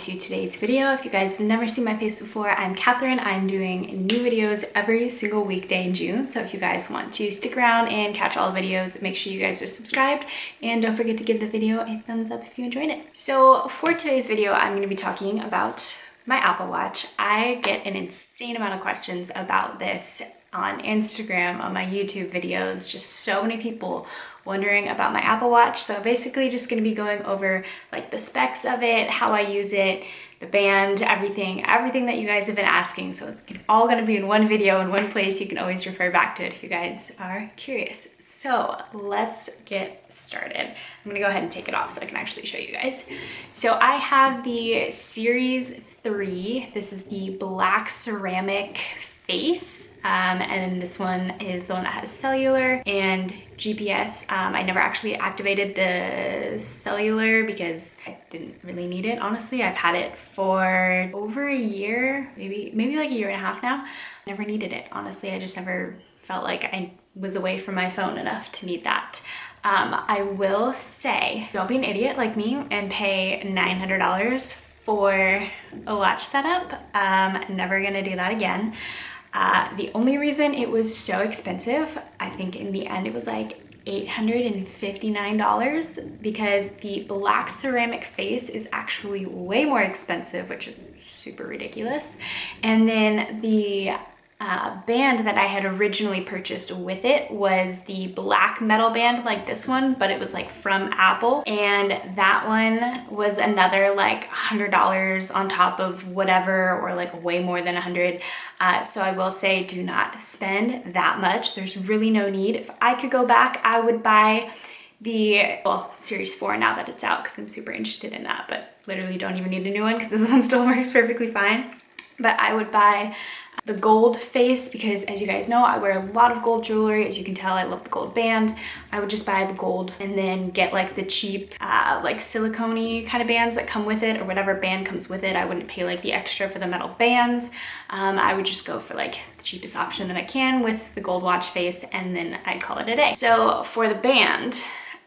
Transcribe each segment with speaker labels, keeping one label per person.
Speaker 1: to today's video. If you guys have never seen my face before, I'm Catherine. I'm doing new videos every single weekday in June. So if you guys want to stick around and catch all the videos, make sure you guys are subscribed and don't forget to give the video a thumbs up if you enjoyed it. So for today's video, I'm going to be talking about my Apple Watch. I get an insane amount of questions about this on Instagram, on my YouTube videos, just so many people wondering about my Apple Watch. So basically just going to be going over like the specs of it, how I use it, the band, everything that you guys have been asking. So it's all going to be in one video in one place. You can always refer back to it if you guys are curious. So let's get started. I'm gonna go ahead and take it off so I can actually show you guys. So I have the Series 3. This is the black ceramic face. And this one is the one that has cellular and GPS. I never actually activated the cellular because I didn't really need it, honestly. I've had it for over a year, maybe like a year and a half now. Never needed it, honestly. I just never felt like I was away from my phone enough to need that. I will say, don't be an idiot like me and pay $900 for a watch setup. Never gonna do that again. The only reason it was so expensive, I think in the end it was like $859, because the black ceramic face is actually way more expensive, which is super ridiculous. And then the band that I had originally purchased with it was the black metal band like this one, but it was like from Apple, and that one was another like $100 on top of whatever, or like way more than 100. So I will say, do not spend that much. There's really no need. If I could go back, I would buy the Series 4 now that it's out, because I'm super interested in that, but literally don't even need a new one because this one still works perfectly fine. But I would buy the gold face, because as you guys know, I wear a lot of gold jewelry. As you can tell, I love the gold band. I would just buy the gold and then get like the cheap like silicone-y kind of bands that come with it, or whatever band comes with it. I wouldn't pay like the extra for the metal bands. I would just go for like the cheapest option that I can with the gold watch face, and then I'd call it a day. So for the band,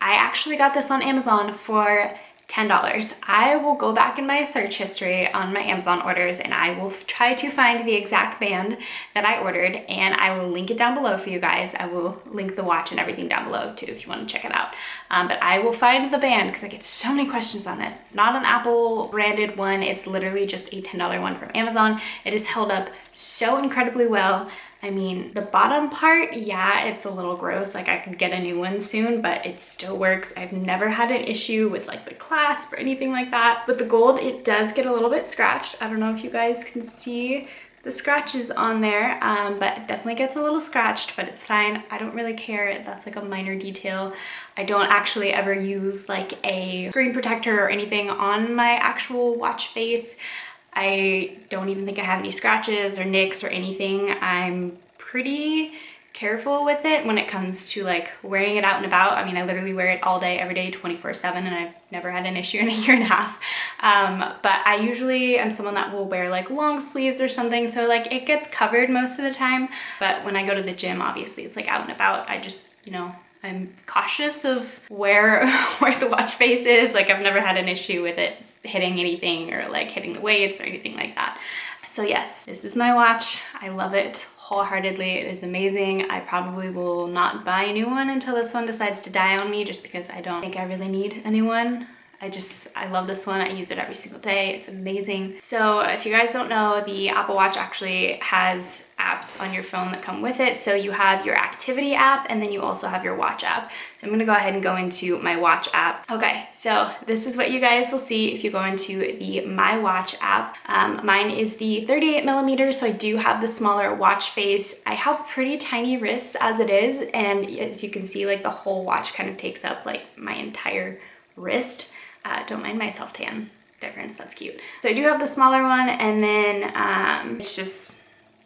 Speaker 1: I actually got this on Amazon for $10. I will go back in my search history on my Amazon orders and I will try to find the exact band that I ordered, and I will link it down below for you guys. I will link the watch and everything down below too if you want to check it out. But I will find the band because I get so many questions on this. It's not an Apple branded one. It's literally just a $10 one from Amazon. It is held up so incredibly well. I mean, the bottom part, yeah, it's a little gross. Like I could get a new one soon, but it still works. I've never had an issue with like the clasp or anything like that. But the gold, it does get a little bit scratched. I don't know if you guys can see the scratches on there, but it definitely gets a little scratched, but it's fine. I don't really care. That's like a minor detail. I don't actually ever use like a screen protector or anything on my actual watch face. I don't even think I have any scratches or nicks or anything. I'm pretty careful with it when it comes to like wearing it out and about. I mean, I literally wear it all day, every day, 24/7, and I've never had an issue in a year and a half. But I usually am someone that will wear like long sleeves or something, so like it gets covered most of the time. But when I go to the gym, obviously it's like out and about. I just, you know, I'm cautious of where the watch face is. Like I've never had an issue with it hitting anything or like hitting the weights or anything like that. So yes, this is my watch. I love it wholeheartedly. It is amazing. I probably will not buy a new one until this one decides to die on me, just because I don't think I really need a new one. I love this one. I use it every single day. It's amazing. So if you guys don't know, the Apple Watch actually has apps on your phone that come with it. So you have your activity app, and then you also have your watch app. So I'm gonna go ahead and go into my watch app. Okay, so this is what you guys will see if you go into the My Watch app. Mine is the 38mm, so I do have the smaller watch face. I have pretty tiny wrists as it is, and as you can see, like the whole watch kind of takes up like my entire wrist. Don't mind my self-tan difference, that's cute. So I do have the smaller one, and then it's just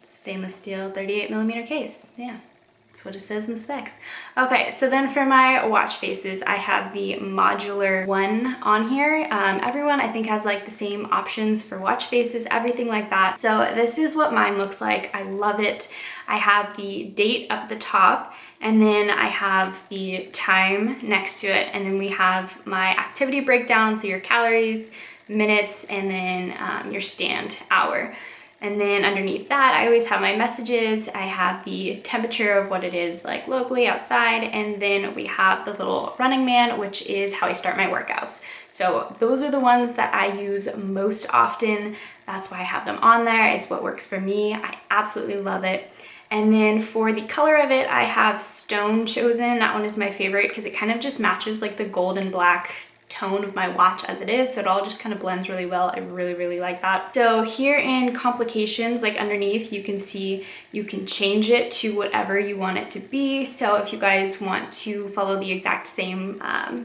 Speaker 1: stainless steel 38mm case. Yeah, that's what it says in the specs. Okay, so then for my watch faces, I have the modular one on here. Everyone I think has like the same options for watch faces, everything like that. So this is what mine looks like. I love it. I have the date up the top, and then I have the time next to it, and then we have my activity breakdown, so your calories, minutes, and then your stand hour. And then underneath that, I always have my messages. I have the temperature of what it is like locally outside. And then we have the little running man, which is how I start my workouts. So those are the ones that I use most often. That's why I have them on there. It's what works for me. I absolutely love it. And then for the color of it, I have stone chosen. That one is my favorite because it kind of just matches like the gold and black tone of my watch as it is, so it all just kind of blends really well. I really like that. So here in complications, like underneath, you can see you can change it to whatever you want it to be. So if you guys want to follow the exact same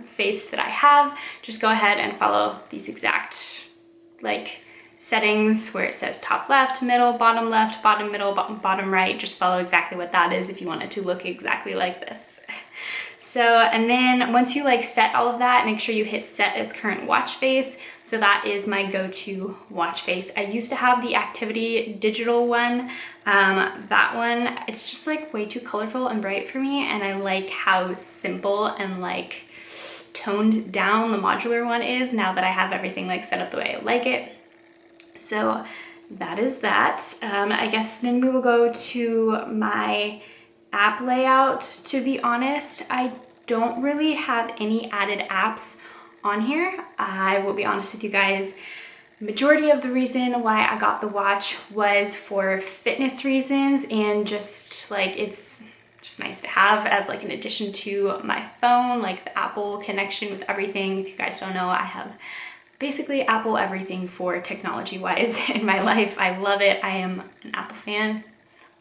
Speaker 1: face that I have, just go ahead and follow these exact like settings where it says top left, bottom middle, bottom right. Just follow exactly what that is if you want it to look exactly like this. So, and then once you like set all of that, make sure you hit set as current watch face. So that is my go-to watch face. I used to have the activity digital one. That one, it's just like way too colorful and bright for me. And I like how simple and like toned down the modular one is now that I have everything like set up the way I like it. So that is that. I guess then we will go to my app layout. To be honest, I don't really have any added apps on here. I will be honest with you guys, majority of the reason why I got the watch was for fitness reasons, and just like it's just nice to have as like an addition to my phone, like the Apple connection with everything. If you guys don't know, I have basically Apple everything for technology wise in my life. I love it. I am an Apple fan,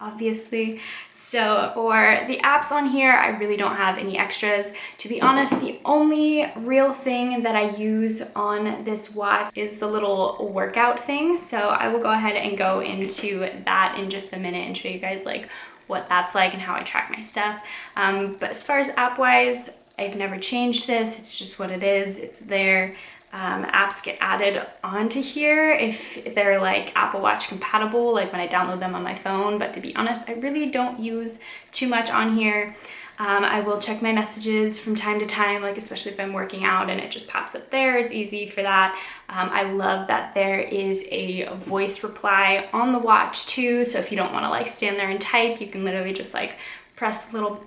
Speaker 1: obviously. So for the apps on here, I really don't have any extras. To be honest, the only real thing that I use on this watch is the little workout thing. So I will go ahead and go into that in just a minute and show you guys like what that's like and how I track my stuff. But as far as app wise, I've never changed this. It's just what it is. It's there. Apps get added onto here if they're like Apple Watch compatible, like when I download them on my phone. But to be honest, I really don't use too much on here. I will check my messages from time to time, like especially if I'm working out and it just pops up there. It's easy for that. I love that there is a voice reply on the watch too. So if you don't want to like stand there and type, you can literally just like press the little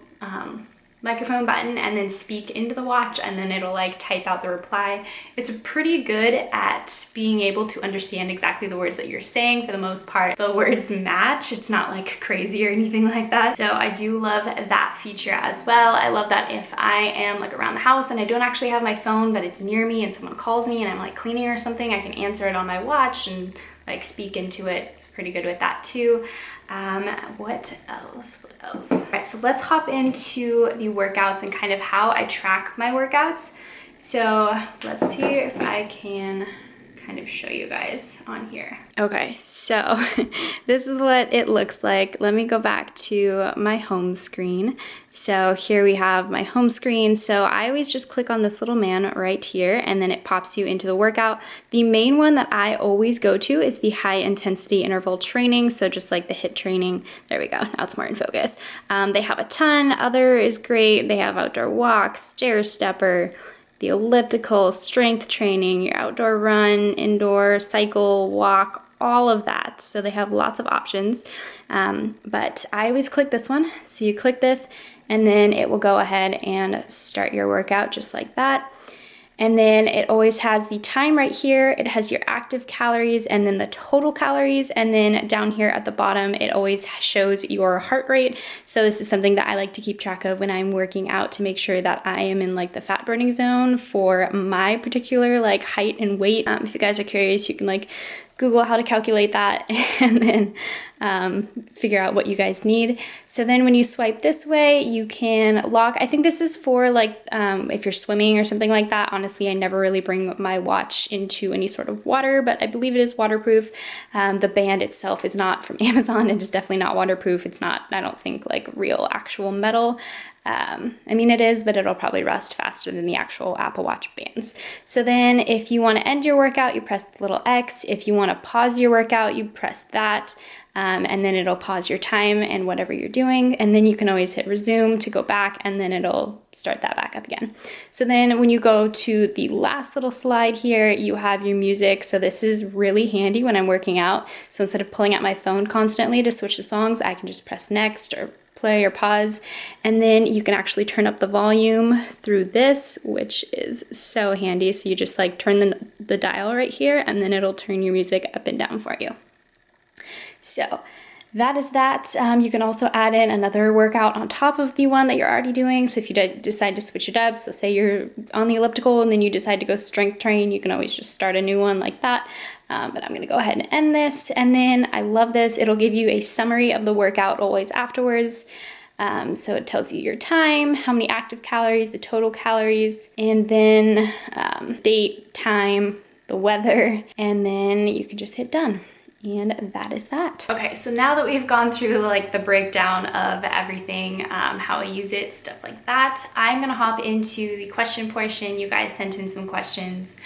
Speaker 1: microphone button and then speak into the watch, and then it'll like type out the reply. It's pretty good at being able to understand exactly the words that you're saying. For the most part, the words match. It's not like crazy or anything like that. So I do love that feature as well. I love that if I am like around the house and I don't actually have my phone, but it's near me and someone calls me and I'm like cleaning or something, I can answer it on my watch and like speak into it. It's pretty good with that too. What else? All right, so let's hop into the workouts and kind of how I track my workouts. So let's see if I can kind of show you guys on here. Okay, so this is what it looks like. Let me go back to my home screen. So here we have my home screen. So I always just click on this little man right here, and then it pops you into the workout. The main one that I always go to is the high intensity interval training. So just like the HIIT training. There we go. Now it's more in focus. They have a ton. Other is great. They have outdoor walks, stair stepper, the elliptical, strength training, your outdoor run, indoor cycle, walk, all of that. So they have lots of options, but I always click this one. So you click this and then it will go ahead and start your workout just like that. And then it always has the time right here. It has your active calories and then the total calories. And then down here at the bottom, it always shows your heart rate. So this is something that I like to keep track of when I'm working out to make sure that I am in like the fat burning zone for my particular like height and weight. If you guys are curious, you can like Google how to calculate that and then figure out what you guys need. So then when you swipe this way, you can lock. I think this is for like if you're swimming or something like that. Honestly, I never really bring my watch into any sort of water, but I believe it is waterproof. The band itself is not from Amazon. It is definitely not waterproof. It's not, I don't think, like real actual metal.
Speaker 2: I mean, it is, but it'll probably rust faster than the actual Apple Watch bands. So then if you want to end your workout, you press the little X. If you want to pause your workout, you press that. And then it'll pause your time and whatever you're doing. And then you can always hit resume to go back, and then it'll start that back up again. So then when you go to the last little slide here, you have your music. So this is really handy when I'm working out. So instead of pulling out my phone constantly to switch the songs, I can just press next or play or pause, and then you can actually turn up the volume through this, which is so handy. So you just like turn the dial right here, and then it'll turn your music up and down for you. So that is that. You can also add in another workout on top of the one that you're already doing. So if you decide to switch it up, so say you're on the elliptical and then you decide to go strength train, you can always just start a new one like that. But I'm gonna go ahead and end this. And then I love this. It'll give you a summary of the workout always afterwards. So it tells you your time, how many active calories, the total calories, and then date, time, the weather, and then you can just hit done. And that is that. Okay, so now that we've gone through like the breakdown of everything, how I use it, stuff like that, I'm gonna hop into the question portion. You guys sent in some questions.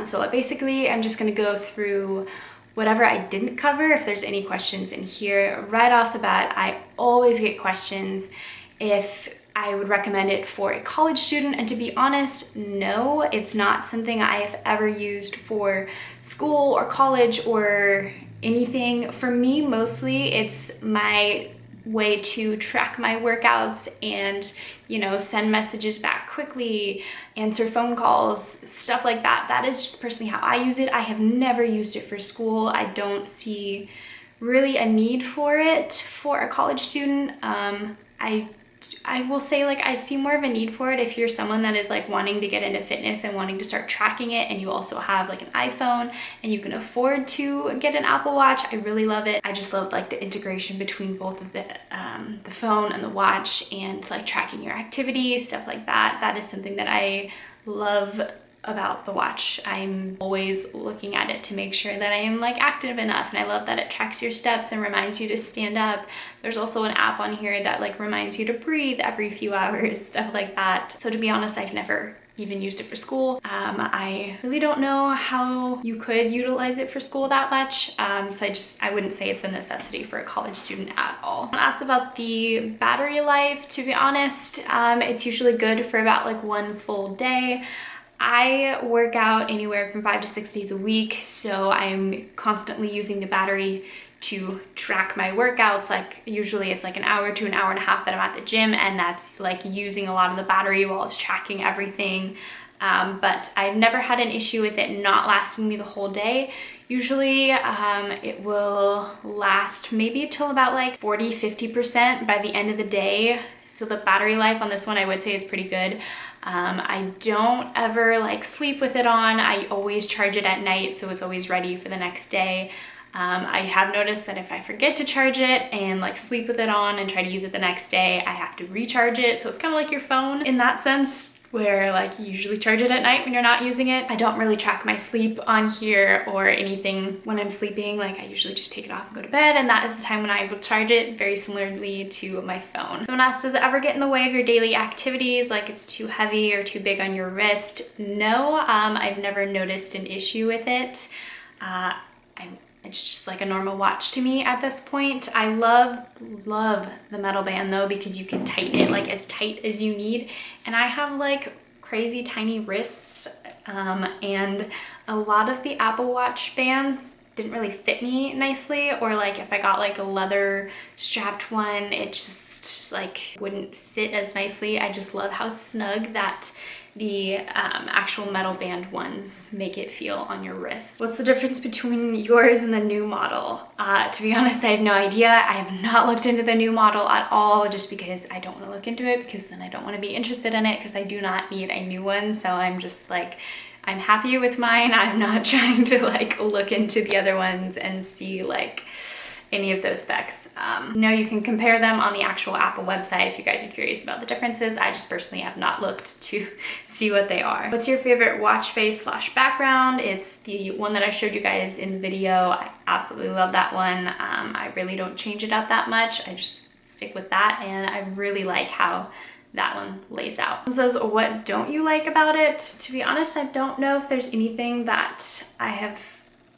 Speaker 2: So basically, I'm just gonna go through whatever I didn't cover, if there's any questions in here. Right off the bat, I always get questions if I would recommend it for a college student, and to be honest, no, it's not something I have ever used for school or college or anything. For me, mostly it's my way to track my workouts and, you know, send messages back quickly, answer phone calls, stuff like that. That is just personally how I use it. I have never used it for school. I don't see really a need for it for a college student. I will say, like, I see more of a need for it if you're someone that is like wanting to get into fitness and wanting to start tracking it, and you also have like an iPhone and you can afford to get an Apple Watch. I really love it. I just love like the integration between both of the phone and the watch, and like tracking your activities, stuff like that. That is something that I love about the watch. I'm always looking at it to make sure that I am like active enough, and I love that it tracks your steps and reminds you to stand up. There's also an app on here that like reminds you to breathe every few hours, stuff like that. So to be honest, I've never even used it for school. I really don't know how you could utilize it for school that much. So I wouldn't say it's a necessity for a college student at all. I asked about the battery life. To be honest, it's usually good for about like one full day. I work out anywhere from 5 to 6 days a week, so I'm constantly using the battery to track my workouts. Like usually it's like an hour to an hour and a half that I'm at the gym, and that's like using a lot of the battery while it's tracking everything. But I've never had an issue with it not lasting me the whole day. Usually it will last maybe till about like 40–50% by the end of the day. So the battery life on this one I would say is pretty good. I don't ever like sleep with it on. I always charge it at night, so it's always ready for the next day. I have noticed that if I forget to charge it and like sleep with it on and try to use it the next day, I have to recharge it. So it's kind of like your phone in that sense, where like you usually charge it at night when you're not using it. I don't really track my sleep on here or anything when I'm sleeping. Like I usually just take it off and go to bed, and that is the time when I will charge it, very similarly to my phone. Someone asked, does it ever get in the way of your daily activities, like it's too heavy or too big on your wrist? No, I've never noticed an issue with it. It's just like a normal watch to me at this point. I love the metal band though, because you can tighten it like as tight as you need. And I have like crazy tiny wrists, and a lot of the Apple Watch bands didn't really fit me nicely, or like if I got like a leather strapped one, it just like wouldn't sit as nicely. I just love how snug that the actual metal band ones make it feel on your wrist. What's the difference between yours and the new model? To be honest, I have no idea. I have not looked into the new model at all, just because I don't want to look into it, because then I don't want to be interested in it, because I do not need a new one. So I'm just like, I'm happy with mine. I'm not trying to like look into the other ones and see like any of those specs. No, you can compare them on the actual Apple website if you guys are curious about the differences. I just personally have not looked to see what they are. What's your favorite watch face / background? It's the one that I showed you guys in the video. I absolutely love that one. I really don't change it up that much. I just stick with that, and I really like how
Speaker 1: that one lays out. It says, what don't you like about it? To be honest, I don't know if there's anything that I have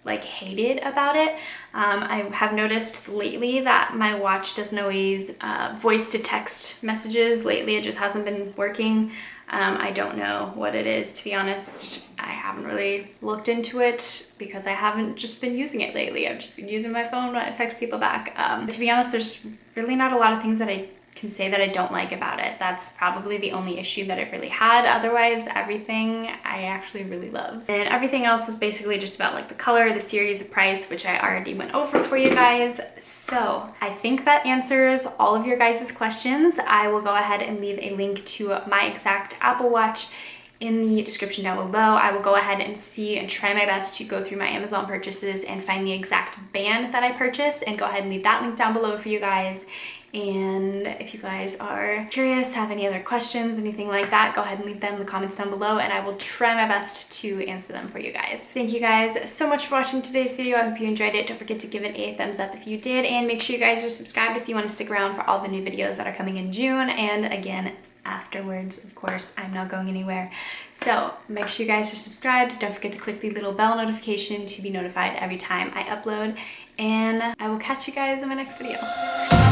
Speaker 1: like hated about it. I have noticed lately that my watch doesn't always voice to text messages. Lately it just hasn't been working. I don't know what it is, to be honest. I haven't really looked into it because I haven't just been using it lately. I've just been using my phone when I text people back. To be honest, there's really not a lot of things that I can say that I don't like about it. That's probably the only issue that I've really had. Otherwise, everything I actually really love. And everything else was basically just about like the color, the series, the price, which I already went over for you guys. So I think that answers all of your guys' questions. I will go ahead and leave a link to my exact Apple Watch in the description down below. I will go ahead and see and try my best to go through my Amazon purchases and find the exact band that I purchased and go ahead and leave that link down below for you guys. And if you guys are curious, have any other questions, anything like that, go ahead and leave them in the comments down below and I will try my best to answer them for you guys. Thank you guys so much for watching today's video. I hope you enjoyed it. Don't forget to give it a thumbs up if you did, and make sure you guys are subscribed if you want to stick around for all the new videos that are coming in June and again afterwards. Of course, I'm not going anywhere. So make sure you guys are subscribed. Don't forget to click the little bell notification to be notified every time I upload, and I will catch you guys in my next video.